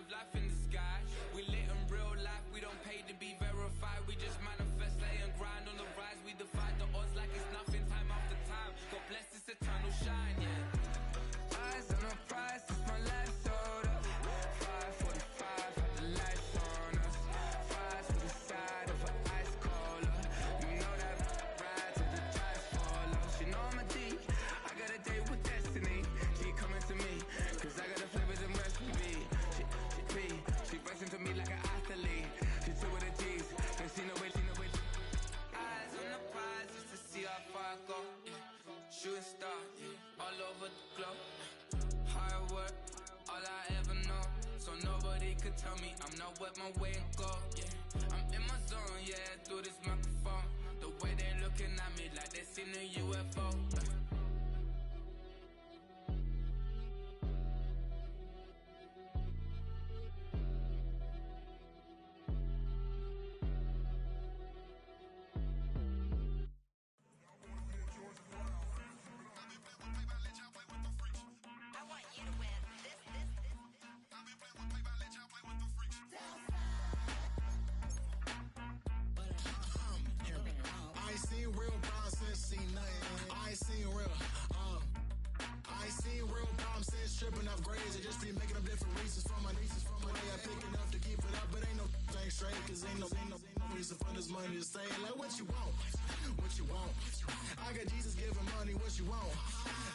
live life in disguise. We lit in real life, we don't pay to be verified. We just manifest, lay and grind on the rise. We defy the odds like it's nothing, time after time. God bless this eternal shine, yeah. Eyes on the prize, it's my life sold up. 5:45, had the lights on us. Fries to the side of an ice cola. You know that ride to the drive follow. She know I'm a D, I got a date with destiny. She coming to me, cause I got the flavors and recipe. She racing to me like an athlete. She two with the G's, and she know it. Eyes on the prize just to see how far I go. Yeah. Shooting star, yeah. All over the globe. Hard work, all I ever know. So nobody could tell me I'm not wet my way and go. Yeah, I'm in my zone, yeah, through this microphone. The way they looking at me like they seen a UFO. Tripping off grades, I just be making up different reasons for my nieces. From my day I pick enough to keep it up, but ain't no straight, cause ain't no reason for this money to stay. Like what you want, what you want. I got Jesus giving money, what you want.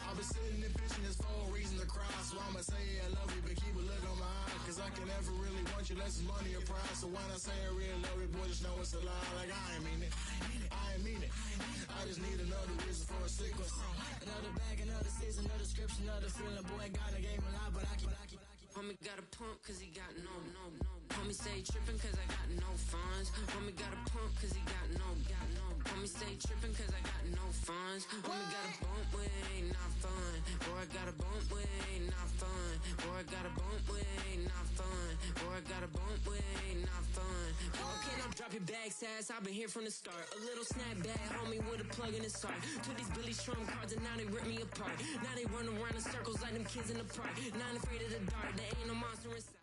I've been sitting and pitching this for a reason to cry. So I'ma say I love you, but keep a look on my eye. Cause I can never really want you less than money or pride. So when I say I really love you, boy, just know it's a lie. Like I ain't mean it, I ain't mean it. I just need another reason for a sequence. Another bag, another season, another description, another feeling. Boy, got a game a lot, but I keep. Homie got a pump cause he got no. Homie stay trippin' cause I got no funds. Homie got a pump cause he got no. Homie stay trippin' cause I got no funds. Homie got a bump with ain't not fun. Boy, I got a bump with ain't not fun. Boy, I got a bump with ain't not fun. Boy, I got a bump with ain't not fun. Okay, now drop your bag, sass. I've been here from the start. A little snapback, homie, with a plug in his heart. Took these Billy Strum cards and now they rip me apart. Now they run around in circles like them kids in the park. Not afraid of the dark, there ain't no monster inside.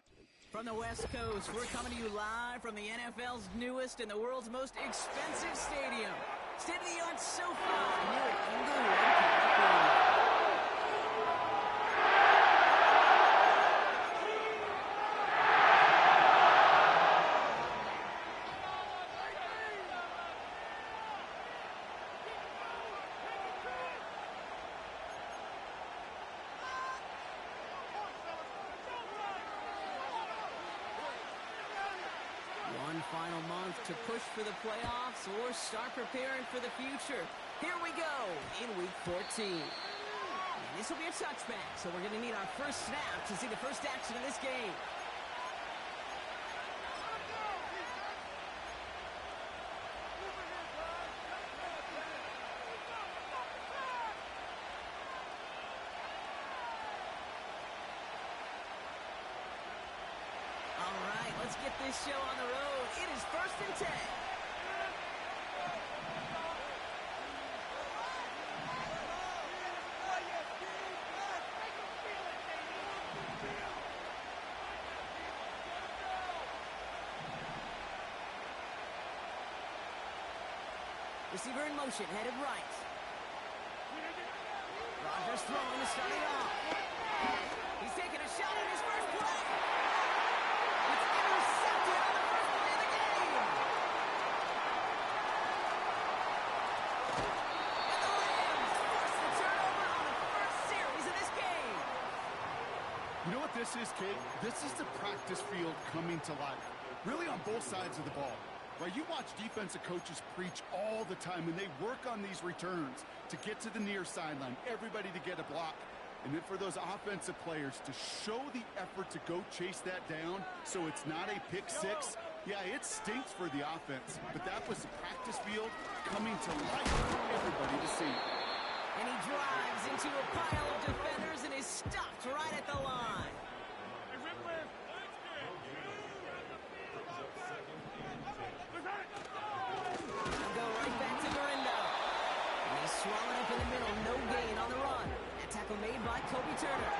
From the West Coast, we're coming to you live from the NFL's newest and the world's most expensive stadium. State-of-the-art SoFi here at Inglewood, California. One final month to push for the playoffs or start preparing for the future. Here we go in week 14. And this will be a touchback, so we're going to need our first snap to see the first action of this game. Let's get this show on the road. It is 1st and 10. Receiver in motion, headed right. Rodgers throwing to start it off. He's taking a shot at his first play. You know what this is, kid? This is the practice field coming to life. Really on both sides of the ball. Right? You watch defensive coaches preach all the time, and they work on these returns to get to the near sideline, everybody to get a block. And then for those offensive players to show the effort to go chase that down so it's not a pick six. Yeah, it stinks for the offense, but that was the practice field coming to life for everybody to see. And he drives into a pile of defenders and is stopped right at the line. He'll go right back to Marindo. And he's swallowed up in the middle, no gain on the run. That tackle made by Kobe Turner.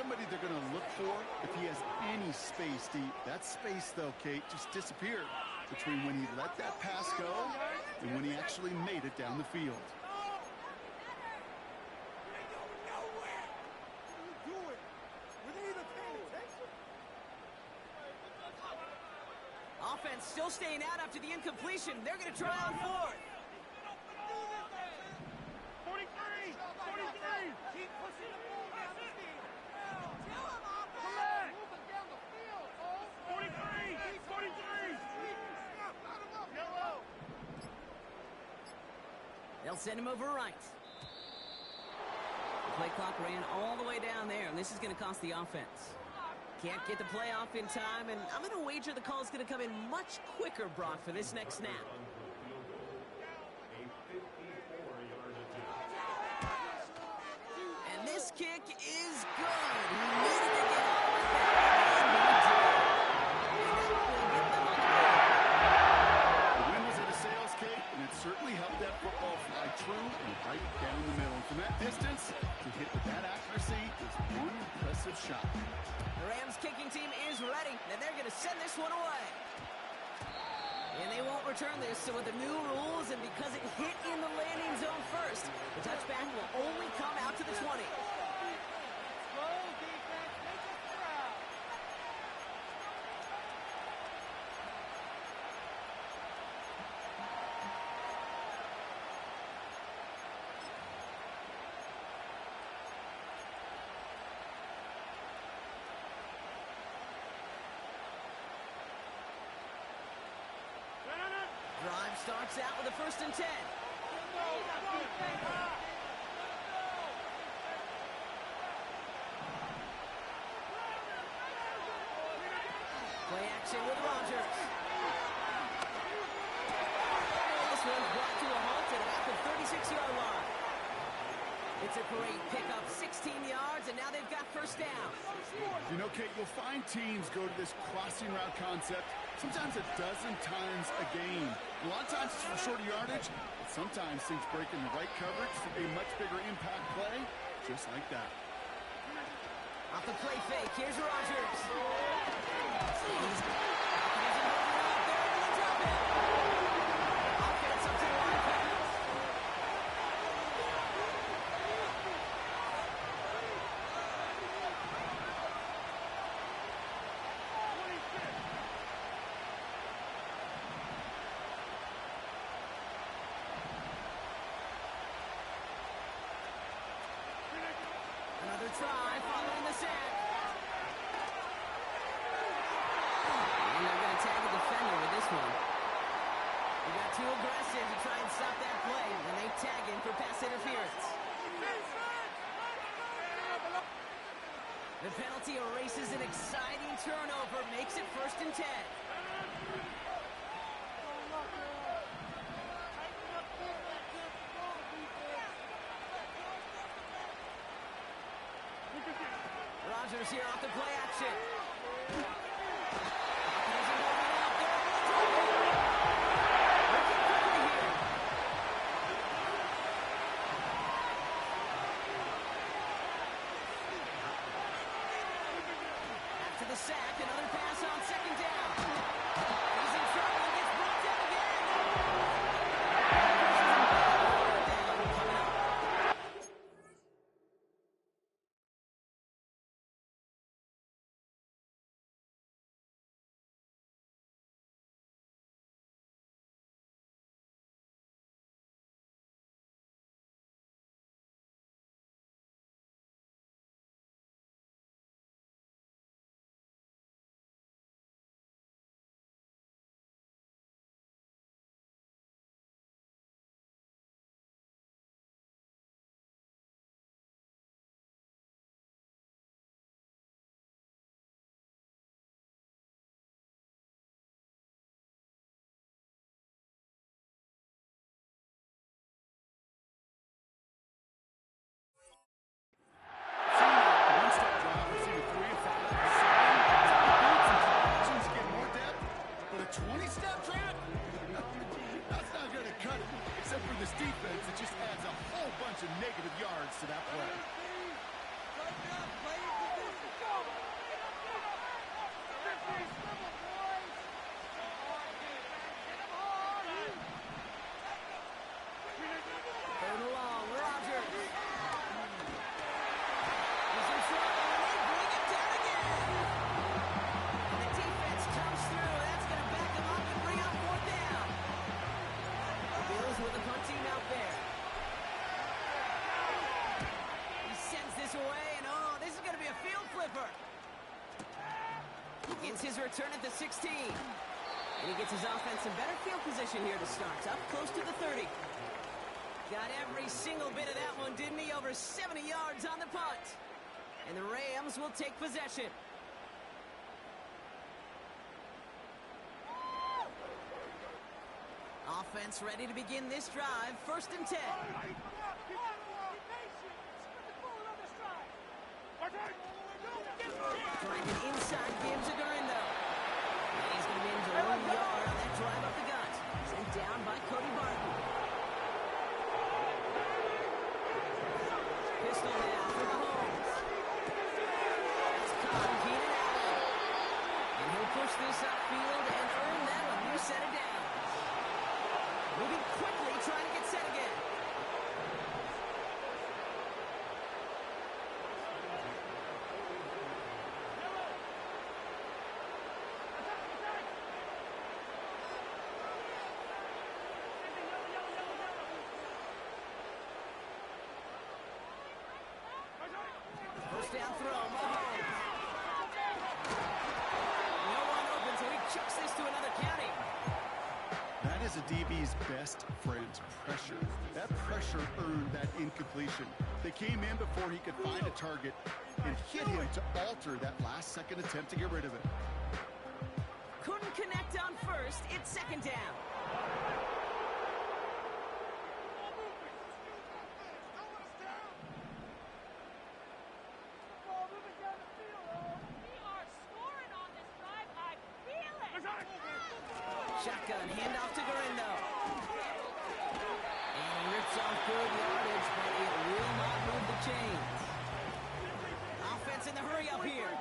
somebody they're going to look for if he has any space deep. That space, though, Kate, just disappeared between when he let that pass go and when he actually made it down the field. Offense still staying out after the incompletion. They're going to try on fourth. 43! 43! Keep pushing the ball down the field. Collect! Move it down the field, 43! 43! Yellow! They'll send him over right. The play clock ran all the way down there, and this is going to cost the offense. Can't get the play off in time, and I'm going to wager the call is going to come in much quicker, Brock, for this next snap. And this kick is good. He needed to get all the way back, and he did. And that will get them on the board. The wind was at a sail's, Kate, and it certainly helped that football fly true and right down the middle. And from that distance, to hit with that accuracy is one impressive shot. The Rams kicking team is ready, and they're going to send this one away. And they won't return this, so with the new rules and because it hit in the landing zone first, the touchback will only come out to the 20. Drive starts out with a 1st and 10. Play action with Rodgers. This one's brought to a halt at about the 36-yard line. It's a great pickup, 16 yards, and now they've got 1st down. You know, Kate, you'll find teams go to this crossing route concept sometimes a dozen times a game. A lot of times it's for shorter yardage, but sometimes things break in the right coverage for a much bigger impact play, just like that. Off the play fake, here's Rodgers. Offense up to the line pass. Another try following the sack. And they're going to tag a defender with this one. They got too aggressive to try and stop that play, and they tag him for pass interference. The penalty erases an exciting turnover, makes it 1st and 10. Rodgers here off the play action. After the sack, another pass on 2nd down. He's in trouble, gets brought down again. Coming up. negative yards to that play. Third and long, Rodgers. He's in trouble, and they bring him down again. And the defense comes through. That's going to back him up and bring out fourth down. The Bills with the punt team out there. He sends this away, and oh, this is going to be a field flipper. He gets his return at the 16. And he gets his offense in better field position here to start. Up close to the 30. Got every single bit of that one, didn't he? Over 70 yards on the punt. And the Rams will take possession. Offense ready to begin this drive. First and 10. Driving inside, gives to Dorindo. And he's going to be into 1 yard on that drive up the gut. Sent down by Cody Barton. Pistol now for Mahomes. That's caught Keenan Allen. And he'll push this upfield and earn them a new set of downs. Moving quickly, trying to get set again. First down throw, Mahomes. No one open, so he chucks this to another county. That is a DB's best friend, pressure. That pressure earned that incompletion. They came in before he could find a target and hit him to alter that last-second attempt to get rid of it. Couldn't connect on first. It's second down. Shotgun, handoff to Dorindo. And he rips off good yardage, but it will not move the chains. Offense in the hurry up here.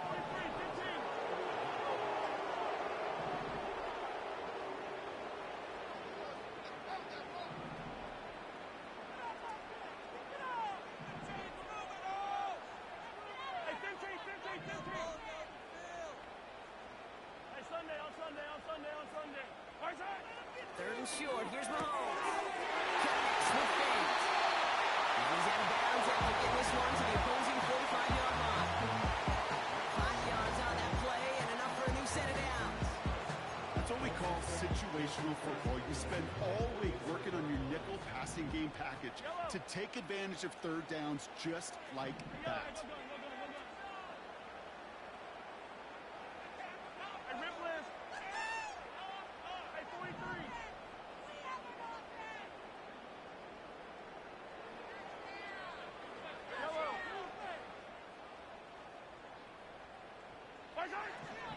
Third and short. Here's Mahomes. Connects with Bates. He's out of bounds after getting this one to the opposing 45-yard line. 5 yards on that play and enough for a new set of downs. That's what we call situational football. You spend all week working on your nickel passing game package to take advantage of third downs just like that.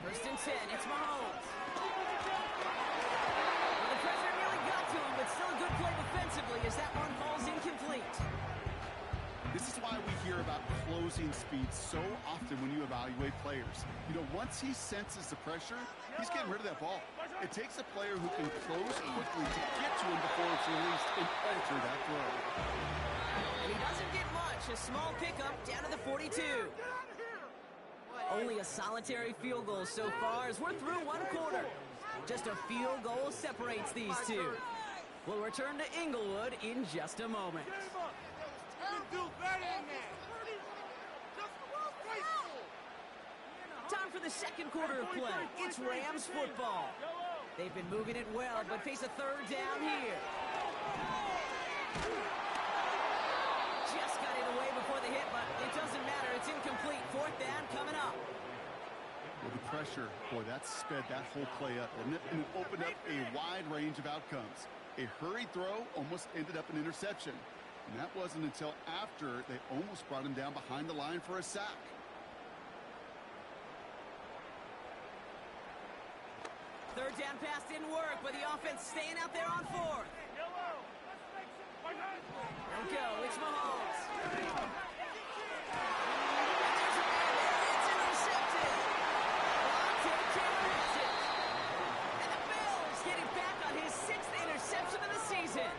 First and 10, it's Mahomes. Well, the pressure nearly got to him, but still a good play defensively as that one falls incomplete. This is why we hear about closing speed so often when you evaluate players. You know, once he senses the pressure, he's getting rid of that ball. It takes a player who can close quickly to get to him before it's released and alter that throw. And he doesn't get much. A small pickup down to the 42. Only a solitary field goal so far as we're through one quarter. Just a field goal separates these two. We'll return to Inglewood in just a moment. Time for the second quarter of play. It's Rams football. They've been moving it well, but face a third down here. Just got it away before the hit, but it doesn't matter. It's incomplete. Fourth down coming up. Well, the pressure, boy, that sped that whole play up, didn't it? And it opened up a wide range of outcomes. A hurried throw almost ended up an interception. And that wasn't until after they almost brought him down behind the line for a sack. Third down pass didn't work, but the offense staying out there on fourth. Don't go, it's Mahomes. And there's a man there, it's season.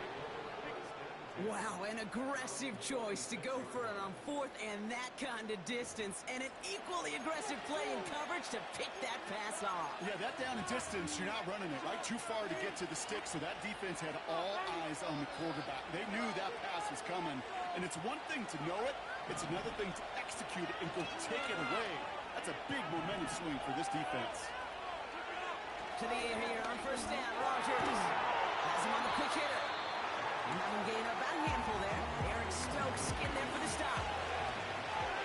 Wow, an aggressive choice to go for it on fourth and that kind of distance, and an equally aggressive play in coverage to pick that pass off. Yeah, that down and distance, you're not running it, right? Too far to get to the stick, so that defense had all eyes on the quarterback. They knew that pass was coming, and it's one thing to know it, it's another thing to execute it and go take it away. That's a big momentum swing for this defense. To the air here on first down, Rogers has him on the quick hitter. And have him gain about a handful there. Eric Stokes getting there for the stop.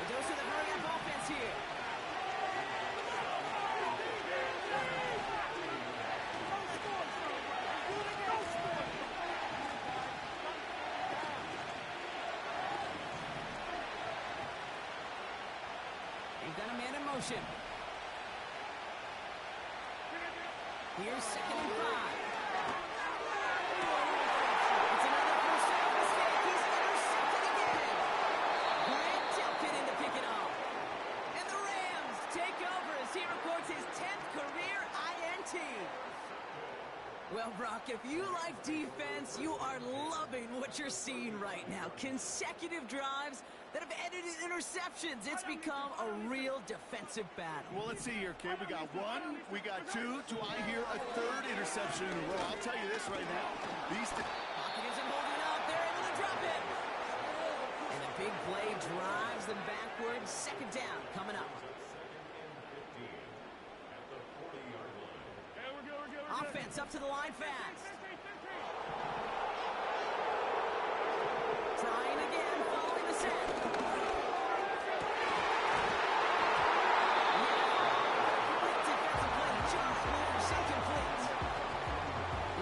The dose of the hurry-up offense here. They've got a man in motion. Here's 2nd and 5. It's another first down mistake. He's intercepted again. Grant Delpit in to pick it off. And the Rams take over as he records his 10th career INT. Well, Brock, if you like defense, you are loving what you're seeing right now. Consecutive drives that have ended in interceptions. It's become a real defensive battle. Well, let's see here, kid. We got 1, we got 2. Do I hear a 3rd interception in a row? I'll tell you this right now. Pocket isn't holding up. They're able to drop it. And a big play drives them backwards. 2nd down coming up. Offense up to the line fast. Trying again, following the set. Defensive play, just moves incomplete.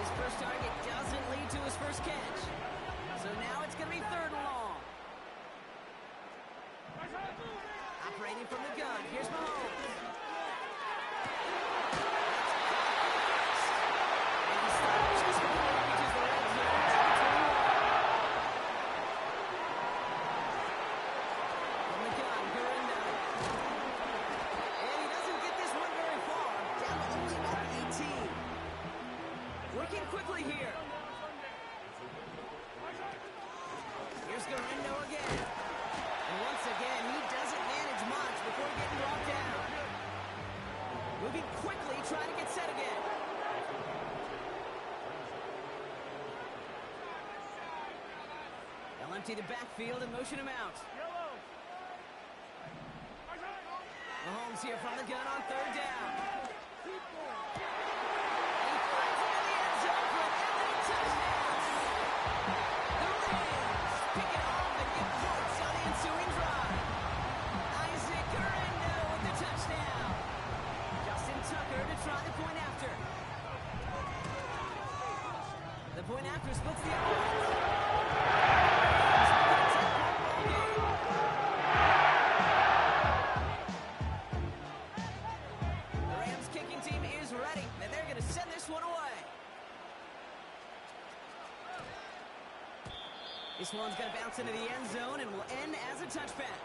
His first target doesn't lead to his first catch. So now it's going to be 3rd and long. Operating from the gun, here's Mahomes. Working quickly here. Here's Garendo again. And once again, he doesn't manage much before getting brought down. Moving quickly, trying to get set again. They'll empty the backfield and motion him out. Mahomes here from the gun on 3rd down. The point after splits the offense. The Rams kicking team is ready, and they're going to send this one away. This one's going to bounce into the end zone and will end as a touchback.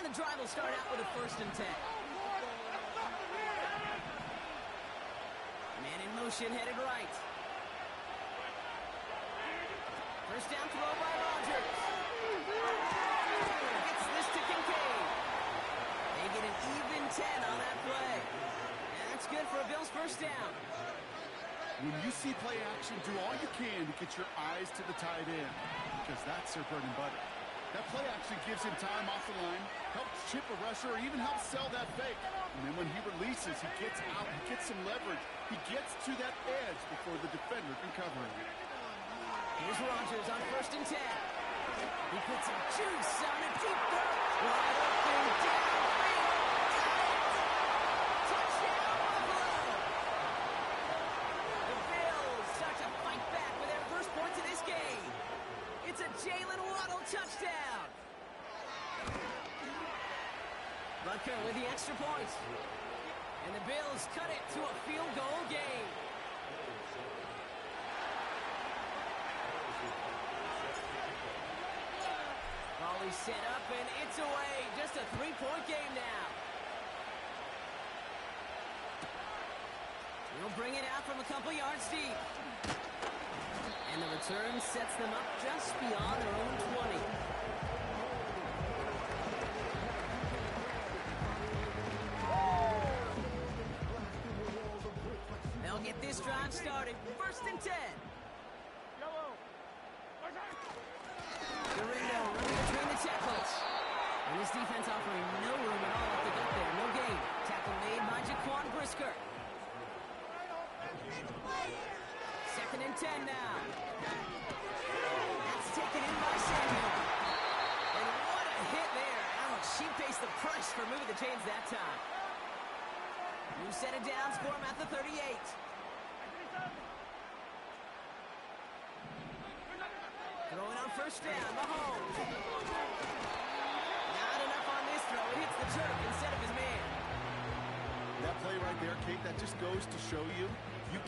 And the drive will start out with a 1st and 10. Man in motion, headed right. First down throw by Rogers. Gets this to Kincaid. They get an even 10 on that play. And that's good for a Bills first down. When you see play action, do all you can to get your eyes to the tight end, because that's their bread and butter. That play action gives him time off the line, helps chip a rusher, or even helps sell that fake. And then when he releases, he gets out, he gets some leverage. He gets to that edge before the defender can cover him. Here's Rogers on 1st and 10. He puts some juice on a deep throw. Wide open, downfield. Touchdown, Buffalo. The Bills start to fight back with their first points of this game. It's a Jalen Waddle touchdown. Butker with the extra point. And the Bills cut it to a field goal game. Volley set up and it's away. Just a 3-point game now. He'll bring it out from a couple yards deep. And the return sets them up just beyond their own 20. They'll get this drive started. 1st and 10. Guerrero running between the tackles. And this defense offering no room at all if they got there. No gain. Tackle made by Jaquan Brisker. 2nd and 10 now. That's taken in by Samuel. And what a hit there. Ouch, she pays the price for moving the chains that time. You set it down, score him at the 38. Throwing on 1st down, Mahomes. Not enough on this throw. It hits the turf instead of his man. That play right there, Kate, that just goes to show you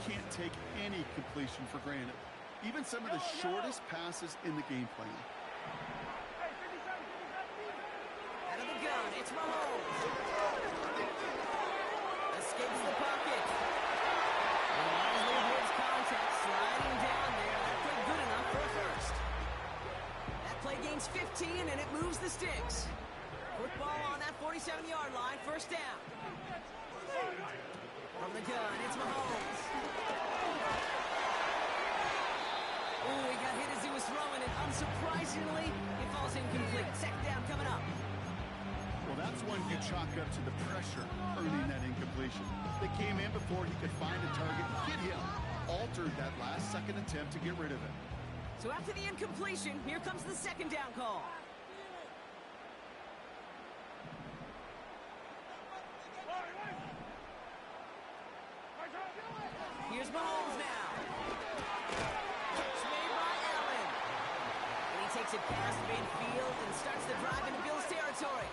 can't take any completion for granted. Even some of the shortest passes in the game plan. Out of the gun, it's Mahomes. Escapes the pocket. And wisely avoids contact, sliding down there. That played good enough for a first. That play gains 15, and it moves the sticks. Football on that 47-yard line, 1st down. From the gun, it's Mahomes. Oh, he got hit as he was throwing it. Unsurprisingly, it falls incomplete. 2nd down coming up. Well, that's one you chalk up to the pressure earning that incompletion. They came in before he could find a target and hit him. Altered that last-second attempt to get rid of it. So after the incompletion, here comes the 2nd down call. Here's Mahomes now. Catch made by Allen. And he takes it past midfield and starts the drive into Bills territory.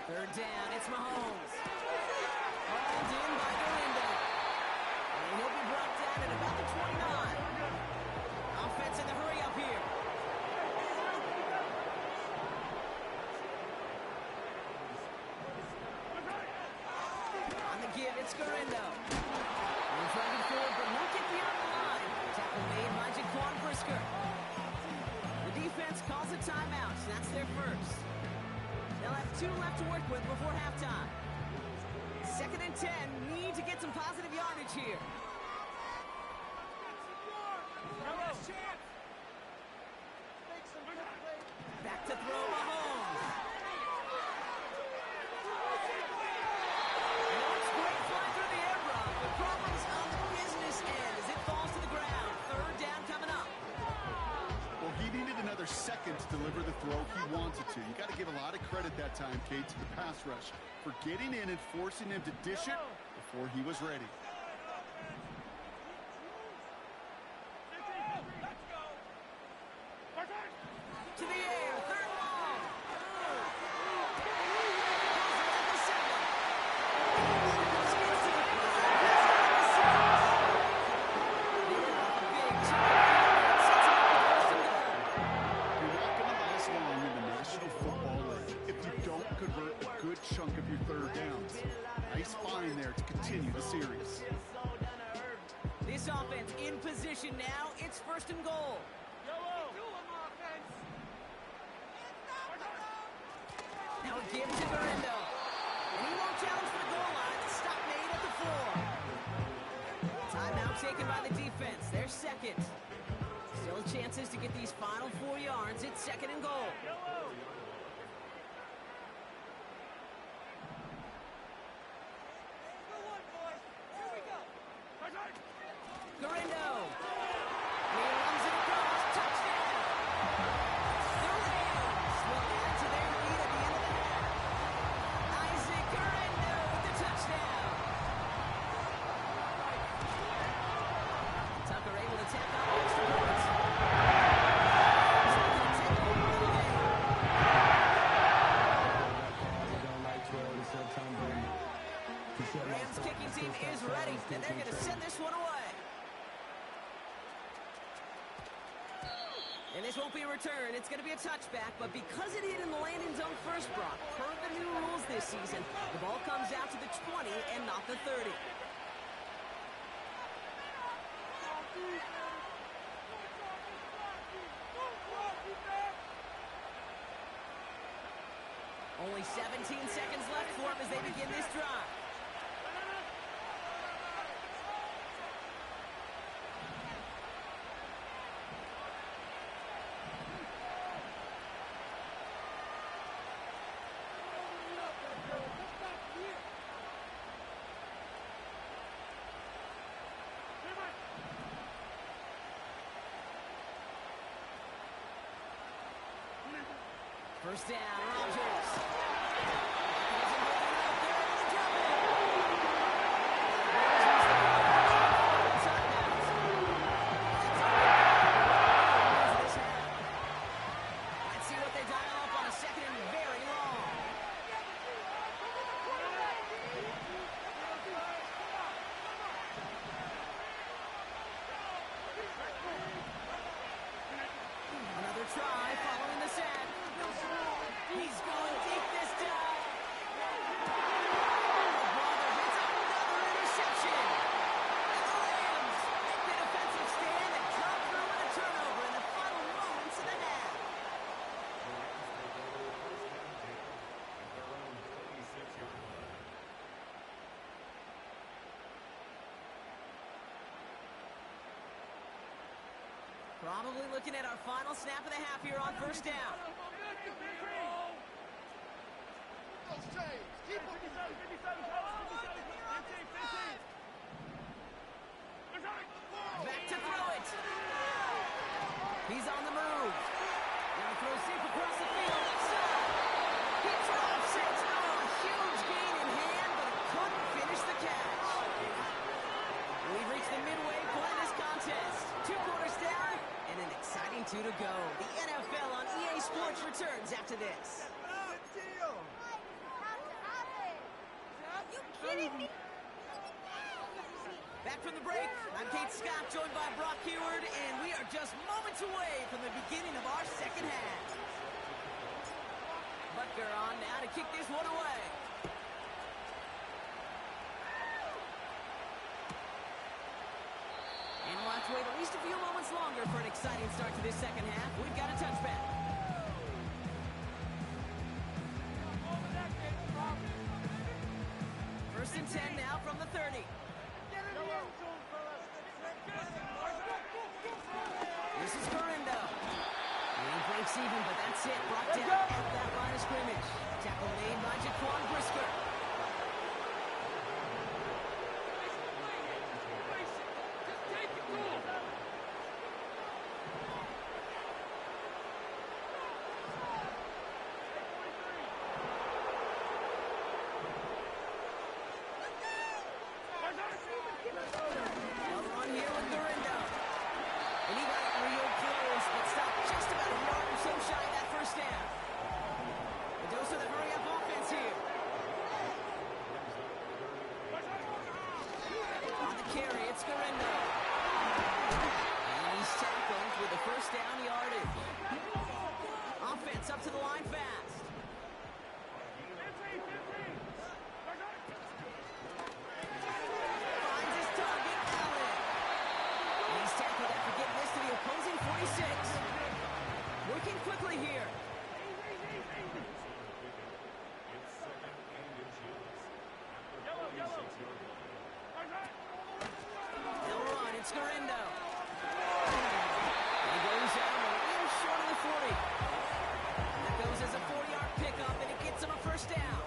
Third down, it's Mahomes. Hauled in by Galindo. And he'll be brought down at about the 29. Offense in the hurry up here. On the give, it's Galindo. He's driving forward, but won't get beyond the line. Tackle made by Jaquan Brisker. The defense calls a timeout, so that's their first. They'll have 2 left to work with before halftime. 2nd and 10, need to get some positive yardage here. Back to throw Mahomes. And that's great fly through the air, bro. The problems on the business end as it falls to the ground. 3rd down coming up. Well, he needed another second to deliver the throw he wanted to. You got to give a lot of credit that time, Kate, to the pass rush for getting in and forcing him to dish it before he was ready. To the air, 3rd long. You're not going to last long in the National Football League if you don't convert a good chunk of your 3rd downs. Nice find there to continue the series. This offense in position now. It's 1st and goal. Now a give to Galindo. And he won't challenge for the goal line. The stop made at the 4. Timeout taken by the defense. Their 2nd. Still chances to get these final 4 yards. It's 2nd and goal. Galindo. He runs it across. Touchdown. The Rams will add to their lead at the end of the half. Isaac Galindo with the touchdown. Tucker able to tack on extra points. Rams kicking team is ready, and they're going to send this one away. And this won't be a return. It's going to be a touchback, but because it hit in the landing zone first, Brock, per the new rules this season, the ball comes out to the 20 and not the 30. Only 17 seconds left for them as they begin this drive. First down, Rodgers. Let's see what they dial up on a second and very long. Another try following the sack. He's going deep this time. Brother hits another interception. And the Rams make the defensive stand and come through with a turnover in the final moments of the half. Probably looking at our final snap of the half here on first down. Back to throw it. He's on the move. Now throws deep across the field. He drops it. Oh, a huge gain in hand, but he couldn't finish the catch. We've reached the midway point of this contest. 2 quarters down and an exciting 2 to go. The NFL on EA Sports returns after this. You kidding me? Back from the break, I'm Kate Scott, joined by Brock Heward, and we are just moments away from the beginning of our second half. Butker on now to kick this one away. And we'll have to wait at least a few moments longer for an exciting start to this second half. We've got a touchback. First and 10 now from the 30. This is Corindo. He breaks even, but that's it. Brought down at that line of scrimmage. Tackle made by Jaquan Brisker. Another run here with Corindo. And he got it real close, but stopped just about a yard or so shy of that first down. The dose of the hurry-up offense here. On the carry, it's Corindo. And he's tackled with the first down yardage. Offense up to the line fast. Finds his target, Allen. And he's tackled after getting this to the opposing 46. Working quickly here. They'll run, it's Corindo. He goes out a little short of the 40. That goes as a 40-yard pickup, and it gets him a first down.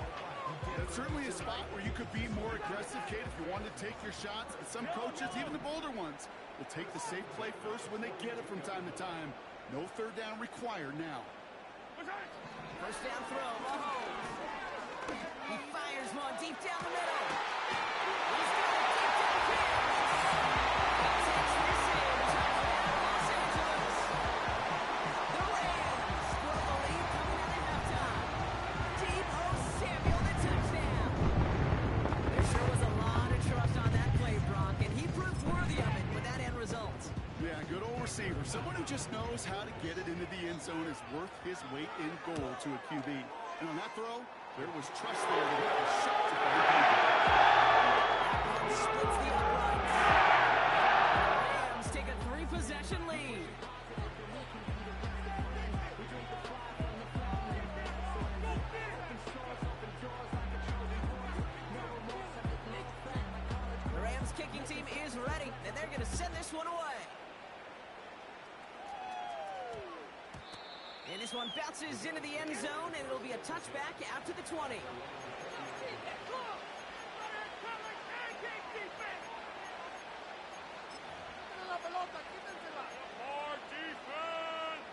That's certainly a spot where you could be more aggressive, Kate, if you want to take your shots. But some coaches, even the bolder ones, will take the safe play first when they get it from time to time. No third down required now. First down throw, Mahomes. He fires one deep down the middle. He's got it deep downfield. He takes this in. Touchdown, Los Angeles. The Rams grow the lead coming out of halftime. Deebo Samuel, the touchdown. There sure was a lot of trust on that play, Brock, and he proved worthy of it with that end result. Yeah, good old receiver. Someone who just knows how to get it into the end zone is worth his weight in gold to a QB. And on that throw, there was trust there that he was shot to find people. Splits the uprights. The Rams take a 3-possession lead. The Rams kicking team is ready, and they're going to send this one away. And this one bounces into the end zone, and it'll be a touchback out to the 20. More defense!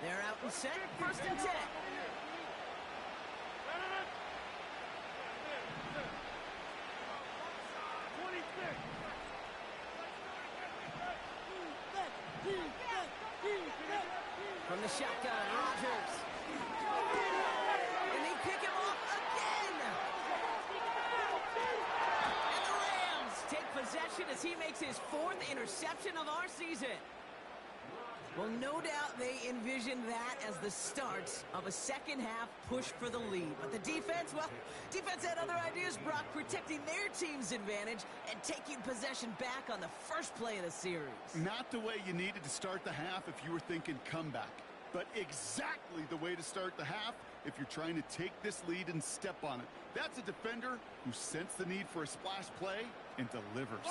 They're out and set, 1st and 10. From the shotgun, Rodgers. And they pick him off again. And the Rams take possession as he makes his 4th interception of our season. Well, no doubt they envisioned that as the start of a second-half push for the lead. But the defense, well, defense had other ideas, Brock, protecting their team's advantage and taking possession back on the first play of the series. Not the way you needed to start the half if you were thinking comeback, but exactly the way to start the half if you're trying to take this lead and step on it. That's a defender who sensed the need for a splash play and delivers.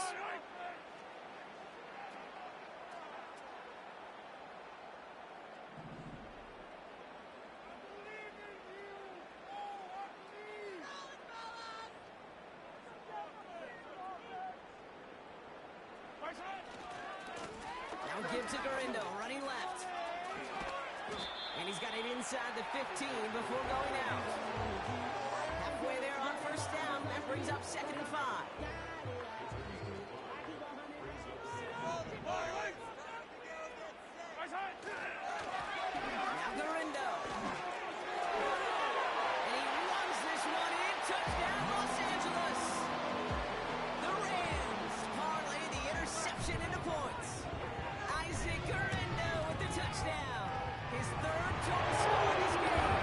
Now give to Garindo, running left. And he's got it inside the 15 before going out. Halfway there on 1st down. That brings up 2nd and 5. Now Garindo. And he runs this one in. Touchdown, Los Angeles. The Rams parlay the interception into points. Isaac Garindo with the touchdown. His 3rd total score in this game.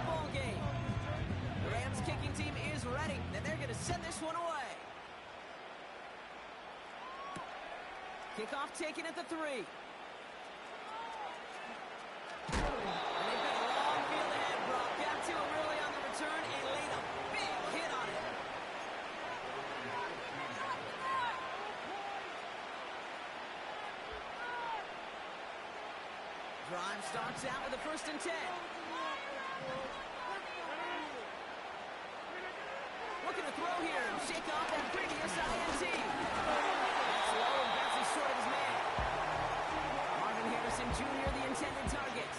Ball game. The Rams kicking team is ready, and they're going to send this one away. Kickoff taken at the 3. And they've got a long field ahead, Brock. Got to him early on the return and laid a big hit on it. Drive starts out with a 1st and 10. Looking to throw here and shake off that previous INT. That's low and bounces short of his man. Marvin Harrison Jr., the intended target.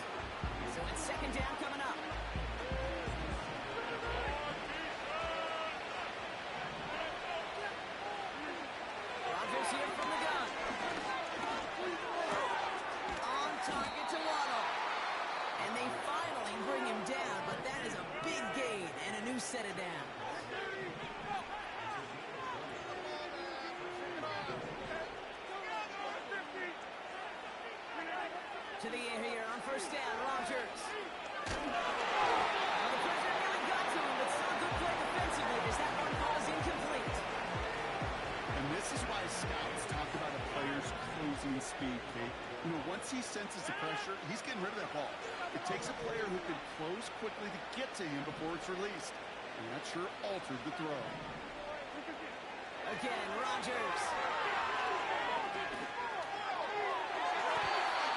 So it's 2nd down coming up. Rodgers here from the gun. On target to Waddle. And they finally bring him down, but that is a big gain and a new set of downs. To the air here on 1st down, Rodgers. Well, the pressure really got to him, but still a good play defensively as that one falls incomplete. And this is why scouts talk about a player's closing speed, Kate. You know, once he senses the pressure, he's getting rid of that ball. It takes a player who can close quickly to get to him before it's released. And that sure altered the throw. Again, Rodgers.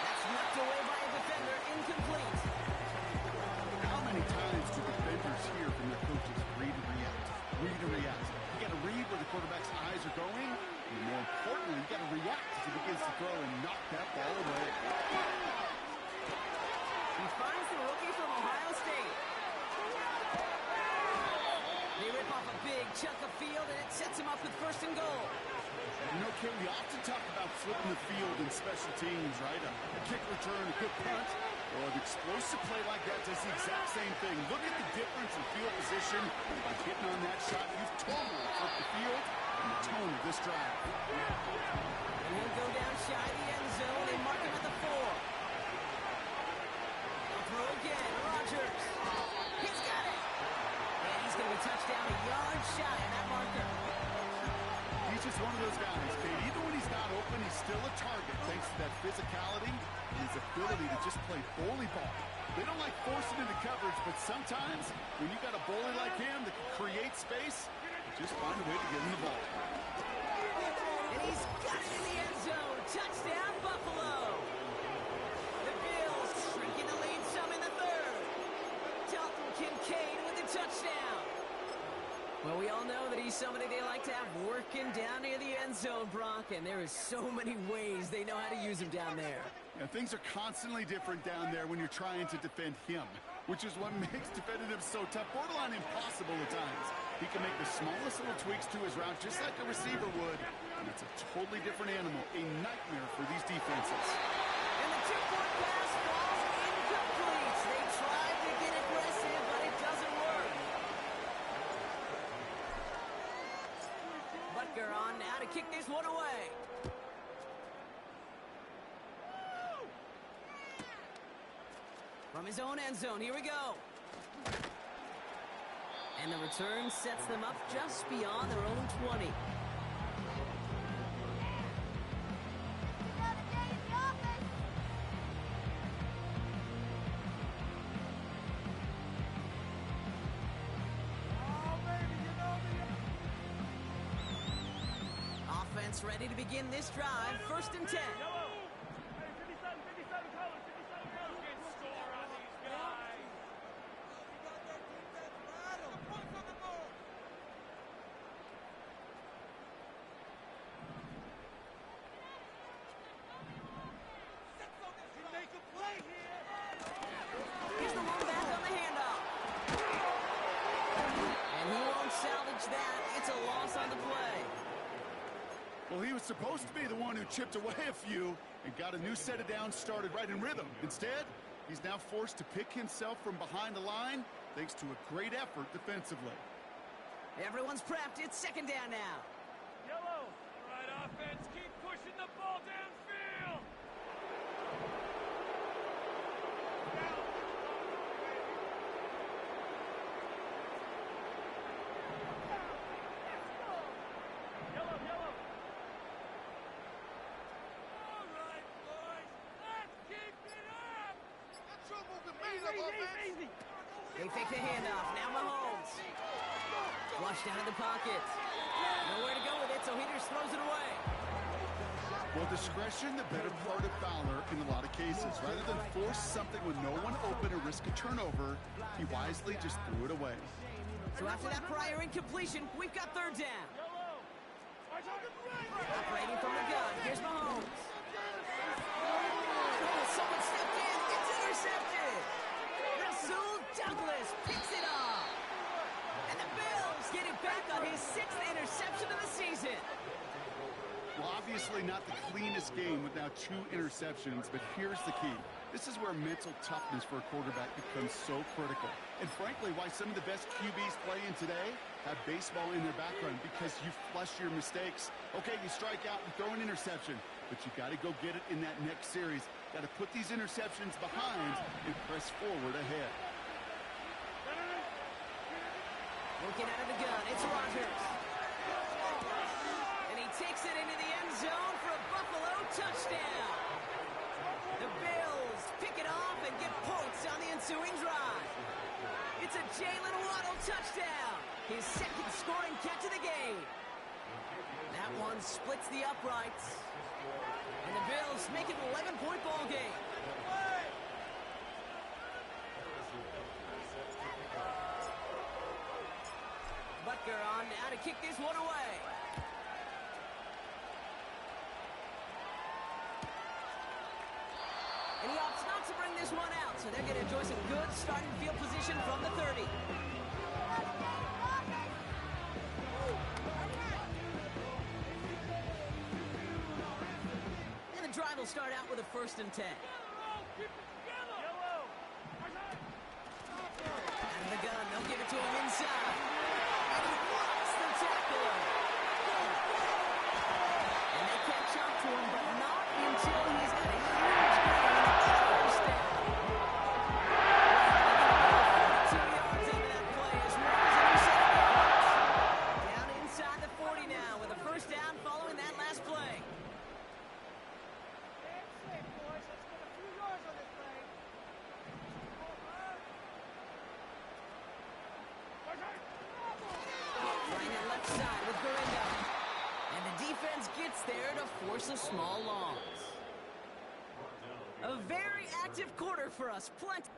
That's knocked away by a defender, incomplete. How many times do defenders hear from their coaches, read and react, read and react? You got to read where the quarterback's eyes are going, and more importantly, you got to react as he begins to throw and knock that ball away. He finds the rookie from Ohio State. They rip off a big chunk of field, and it sets him up with 1st and goal. You know, Kay, we often talk about flipping the field in special teams, right? A kick return, a good punt. Well, an explosive play like that does the exact same thing. Look at the difference in field position. By hitting on that shot, you've totally flipped the field and the tone of this drive. And he'll go down shy of the end zone. They mark him at the 4. They'll throw again. Rodgers. He's got it. And he's going to be touched down a yard shy of that marker. He's just one of those guys, Kate. Even when he's not open, he's still a target thanks to that physicality and his ability to just play bully ball. They don't like forcing into coverage, but sometimes when you got a bully like him that can create space, just find a way to get him the ball. And he's got it in the end zone. Touchdown, Buffalo. The Bills shrinking the lead some in the 3rd. Dalton Kincaid with the touchdown. Well, we all know that he's somebody they like to have working down near the end zone, Brock, and there is so many ways they know how to use him down there. Yeah, things are constantly different down there when you're trying to defend him, which is what makes defending him so tough, borderline impossible at times. He can make the smallest little tweaks to his route just like a receiver would, and it's a totally different animal, a nightmare for these defenses. And the 2-point pass falls incomplete. They tried to get aggressive, but it doesn't work. Butker on now to kick this one away. From his own end zone, here we go. And the return sets them up just beyond their own 20. Offense ready to begin this drive. 1st and 10. Here's the one back on the handoff. And he won't salvage that. It's a loss on the play. Well, he was supposed to be the one who chipped away a few and got a new set of downs started right in rhythm. Instead, he's now forced to pick himself from behind the line thanks to a great effort defensively. Everyone's prepped. It's 2nd down now. Yellow. All right, offense, keep pushing the ball downfield. Yellow, yellow. All right, boys, let's keep it up. That's trouble with me, easy. They fake the handoff. Now Mahomes. Flush down in the pocket. Nowhere to go with it, so he just throws it away. Well, discretion, the better part of Fowler in a lot of cases. Rather than force something with no one open or risk a turnover, he wisely just threw it away. So after that prior incompletion, we've got 3rd down. Operating from the gun, here's Mahomes. Oh, someone stepped in, it's intercepted. Rasul Douglas picks it off. And the Bills get it back on his 6th interception of the season. Well, obviously not the cleanest game with now 2 interceptions, but here's the key. This is where mental toughness for a quarterback becomes so critical. And frankly, why some of the best QBs playing today have baseball in their background, because you flush your mistakes. Okay, you strike out and throw an interception, but you got to go get it in that next series. Got to put these interceptions behind and press forward ahead. Looking out of the gun, it's Rodgers. And he takes it into the end zone for a Buffalo touchdown. The Bills pick it off and get points on the ensuing drive. It's a Jalen Waddle touchdown, his 2nd scoring catch of the game. That one splits the uprights. And the Bills make it an 11-point ball game. Butker on now to kick this one away. And he opts not to bring this one out, so they're going to enjoy some good starting field position from the 30. they'll start out with a 1st and 10. Out of the gun, they'll give it to him inside. And he blocks the tackle. And they catch up to him, but not until he's got a huge gain on first down. 2 yards into that play as Rams intercept. Down inside the 40 now with a 1st down following that last play. Trying it left side with Gorindo. And the defense gets there to force a small loss. A very active quarter for us. Plenty.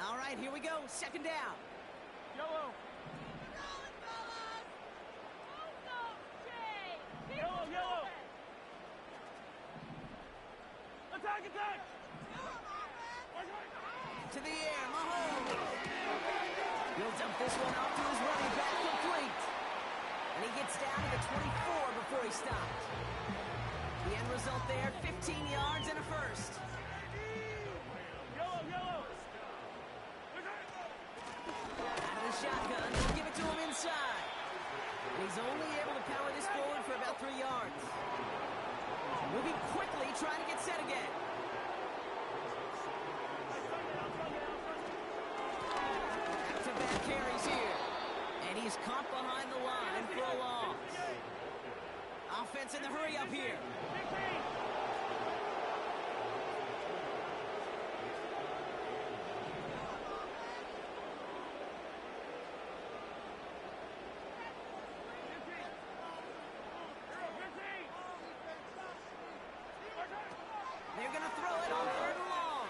All right, here we go. 2nd down. Yellow. Yellow, yellow. Attack, attack. To the air, Mahomes. He'll dump this one off to his running back, complete. And he gets down to the 24 before he stopped. The end result there, 15 yards and a 1st. Yellow, yellow. Out of the shotgun, they'll give it to him inside. And he's only able to power this forward for about 3 yards. Moving quickly, trying to get set again. Back-to-back carries here. And he's caught behind the line for a loss. Offense in the hurry up here. They're going to throw it on 3rd and long.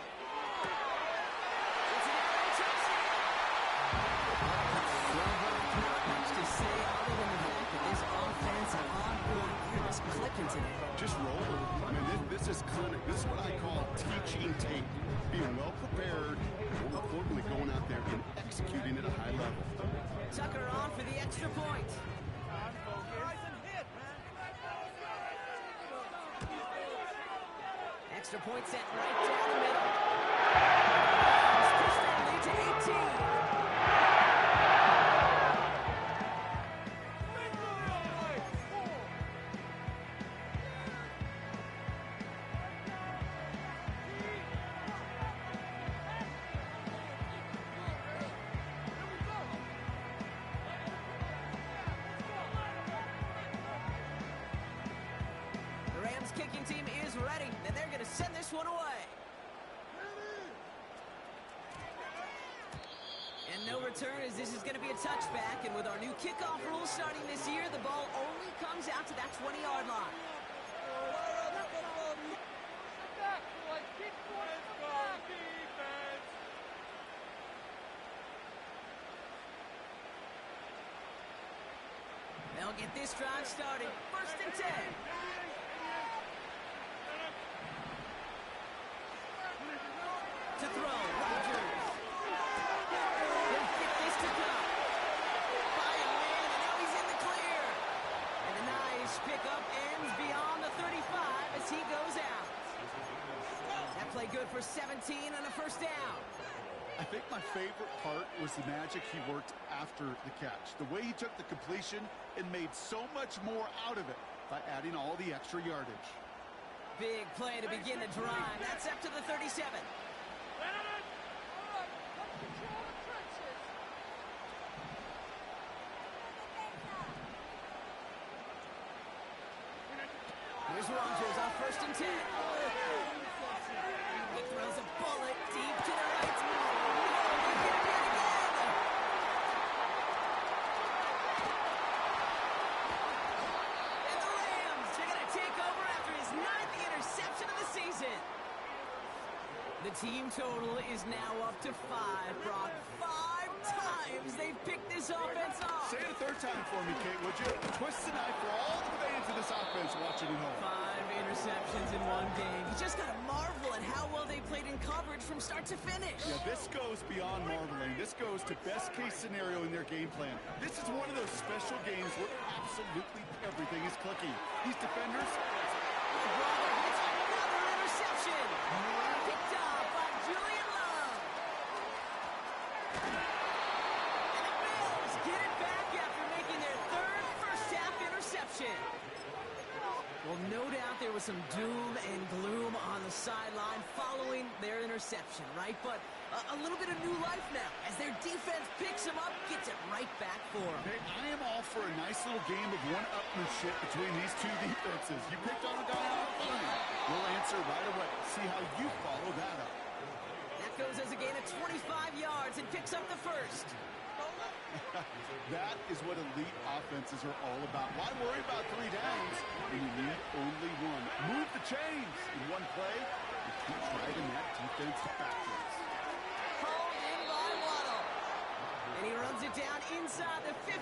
It's an arrow touchdown. Not much to say other than the fact that this offense on point here is clicking today. Just roll. I mean, this is clinic. This is what I call teaching tape. Being well prepared, more importantly, going out there and executing at a high level. Tucker on for the extra point. Extra point set right down the middle. Rams push that lead to 18. The Rams kicking team is ready, and they're going to send this one away. And no return, as this is going to be a touchback. And with our new kickoff rules starting this year, the ball only comes out to that 20-yard line. They'll get this drive started. 1st and 10. To throw, Rodgers. He'll get this to come. By a man, and now he's in the clear. And a nice pickup ends beyond the 35 as he goes out. That play good for 17 and a 1st down. I think my favorite part was the magic he worked after the catch. The way he took the completion and made so much more out of it by adding all the extra yardage. Big play to begin the drive. That's up to the 37. Here's Rodgers on 1st and 10. He throws a bullet deep to the right. And the Rams are going to take over after his 9th interception of the season. The team total is now up to 5, Brock. 5 times they've picked this offense off. Say it a 3rd time for me, Kate, would you? Twist the knife for all the fans of this offense watching at home. 5 interceptions in one game. You just got to marvel at how well they played in coverage. coverage from start to finish. Yeah, this goes beyond marveling. This goes to best-case scenario in their game plan. This is one of those special games where absolutely everything is clicking. These defenders... Brother hits another interception. Picked off by Julian Love. And the Bills get it back after making their third first-half interception. Well, no doubt there was some doom and gloom on the sideline following their interception, right? But a little bit of new life now as their defense picks them up, gets it right back for them. Hey, I am all for a nice little game of one-upmanship between these two defenses. You picked on a guy out fine. We'll answer right away. See how you follow that up. That goes as a gain of 25 yards and picks up the first. That is what elite offenses are all about. Why worry about 3 downs when you need only one? Move the chains in one play and keep driving that defense backwards. Hauled in by Waddle. And he runs it down inside the 15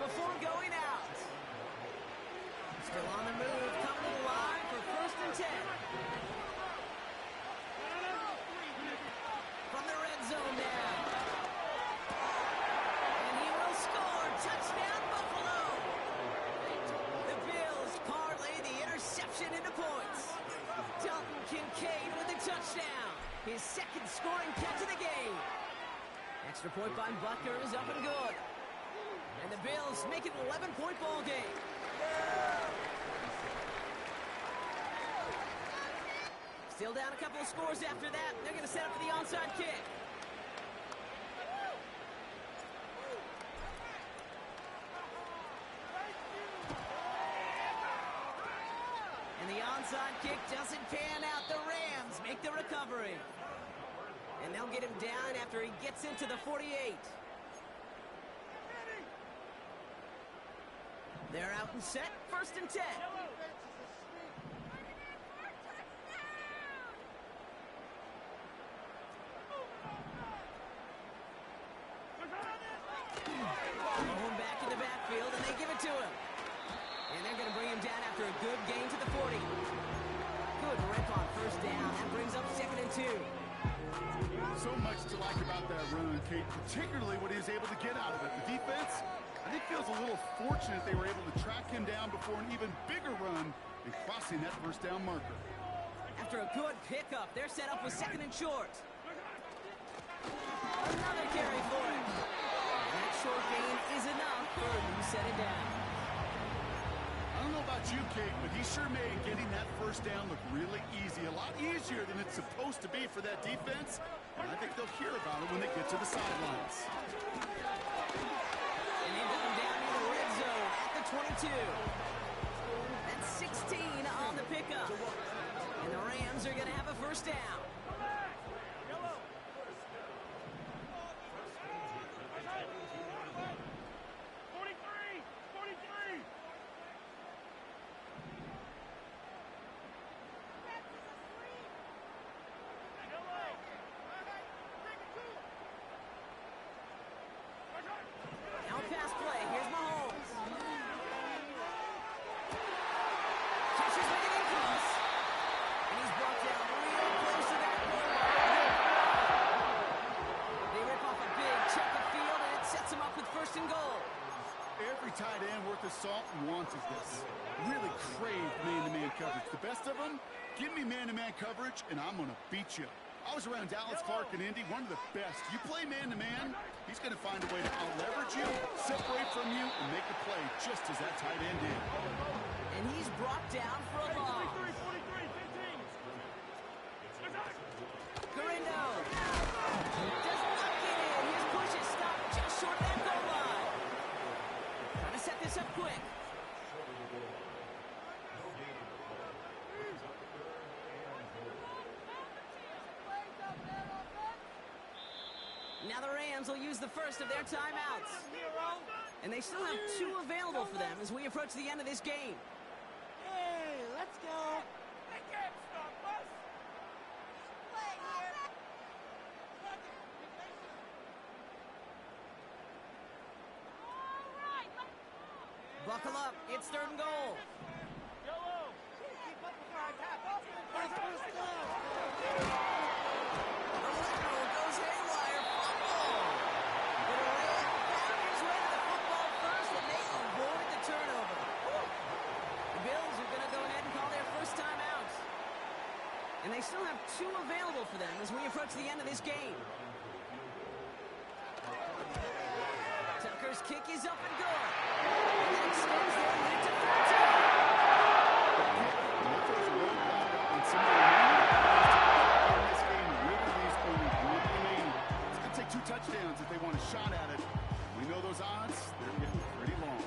before going out. Still on the move, coming to the line for 1st and 10. From the red zone now. Touchdown, Buffalo! The Bills parlay the interception into points. Dalton Kincaid with the touchdown. His second scoring catch of the game. Extra point by Butker is up and good. And the Bills make it an 11-point ball game. Still down a couple of scores after that. They're going to set up for the onside kick. And the onside kick doesn't pan out. The Rams make the recovery. And they'll get him down after he gets into the 48. They're out and set. 1st and 10. Going back in the backfield, and they give it to him. And they're going to bring him down after a good gain to the 40. Good rip on 1st down. That brings up 2nd and 2. So much to like about that run, Kate, particularly what he was able to get out of it. The defense, I think, feels a little fortunate they were able to track him down before an even bigger run in crossing that 1st down marker. After a good pickup, they're set up with 2nd and short. Another carry for him. And that short gain is enough for a new set it down. I don't know about you, Kate, but he sure made getting that 1st down look really easy. A lot easier than it's supposed to be for that defense. And I think they'll hear about it when they get to the sidelines. And they got him down in the red zone at the 22. That's 16 on the pickup. And the Rams are going to have a 1st down. Tight end worth of salt and wants is this. Really crave man-to-man coverage. The best of them, give me man-to-man coverage, and I'm going to beat you. I was around Dallas Clark and Indy, one of the best. You play man-to-man, he's going to find a way to out-leverage you, separate from you, and make a play just as that tight end did. And he's brought down for a loss. Garindo does not get in. His push is stopped just short of that goal line. Trying to set this up quick. Now the Rams will use the first of their timeouts. And they still have 2 available for them as we approach the end of this game. Hey, let's go. They can't stop us. Play here. All right, let's go. Buckle up. It's 3rd and goal. Yellow. Keep up before I tap. still have 2 available for them as we approach the end of this game. Tucker's kick is up and good. And that extends their lead to 13. It's going to take 2 touchdowns if they want a shot at it. We know those odds, they're getting pretty long.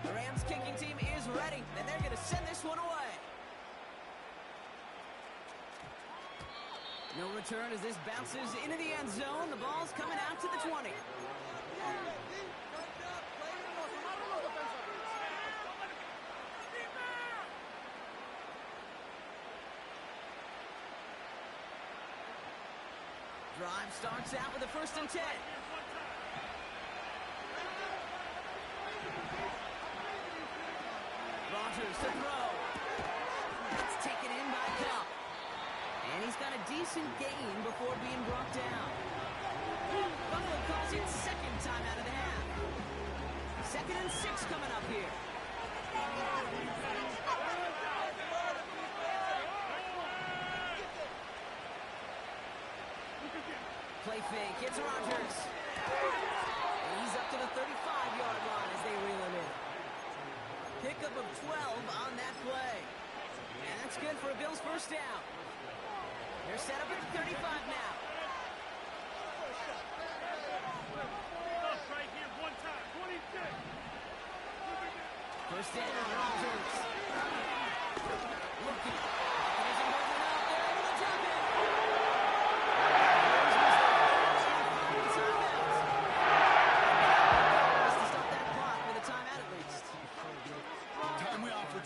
The Rams kicking team is ready, and they're going to send this one away. No return as this bounces into the end zone. The ball's coming out to the 20. Drive starts out with a 1st and 10. Rogers to throw. It's taken in by Cup. And he's got a decent gain before being brought down. Buffalo calls it 2nd time out of the half. 2nd and 6 coming up here. Play fake, it's Rogers. He's up to the 35-yard line as they reel him in. Pickup of 12 on that play. And that's good for a Bills 1st down. They're set up at the 35 now. Right here, 1 time, 26. 1st down, Rogers. Looking. Mechanism moving up. They're able to drop it.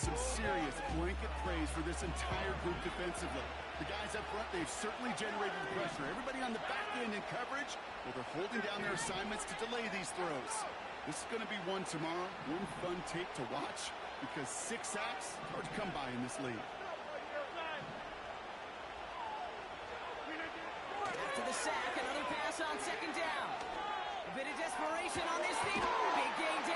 Some serious blanket praise for this entire group defensively. The guys up front, they've certainly generated pressure. Everybody on the back end in coverage, well, they're holding down their assignments to delay these throws. This is going to be one tomorrow, one fun tape to watch, because 6 sacks, hard to come by in this league. After the sack, another pass on 2nd down. A bit of desperation on this thing. Big gain